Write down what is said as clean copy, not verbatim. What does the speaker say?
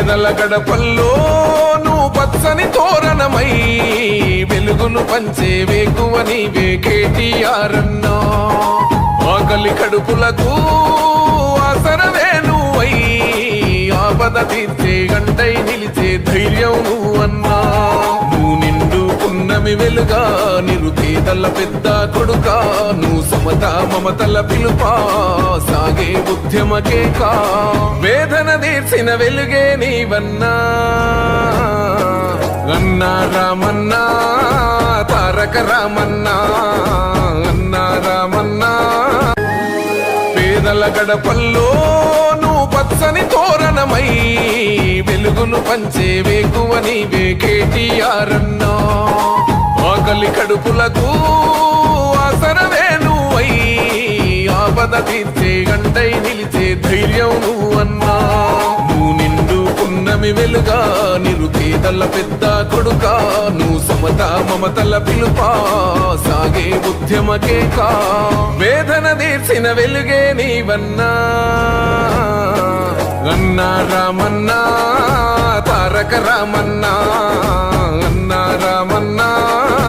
పేదల గడపల్లో నువ్వు పచ్చని తోరణమై వెలుగును పంచే వేకువ నీవే కేటీఆర్ అన్నా. ఆకలి కడుపులకు ఆసరవే నువ్వై ఆపద తీర్చే గంటై నిలిచే ధైర్యం నువ్వన్నా. నువ్వు నిండు పున్నమి వెలుగా నిరుపేదల పెద్ద కొడుకా. నువ్వు సమత మమతల పిలుపా సాగే ఉద్యమకే కా. వేదన తీర్చిన వెలుగే నీవన్నా. అన్నా రామన్నా తారక రామన్నా అన్నా రామన్నా. పేదల గడపల్లో నువ్వు పచ్చని తోరణమై వెలుగును పంచే వేకువ నీవే కేటీఆర్ అన్నా. ఆకలి కడుపులకు ఆసరవే నువ్వై ఆపద తీర్చే గంటై నిలిచే ధైర్యం నువ్వన్నా. నువ్వు నిండు పున్నమి వెలుగా నిరుపేదల పెద్ద కొడుకా. నువ్వు సమత మమతల పిలుపా సాగే ఉద్యమకే కా. వేదన తీర్చిన వెలుగే నీవన్నా. అన్నా రామన్నా తారక రామన్నా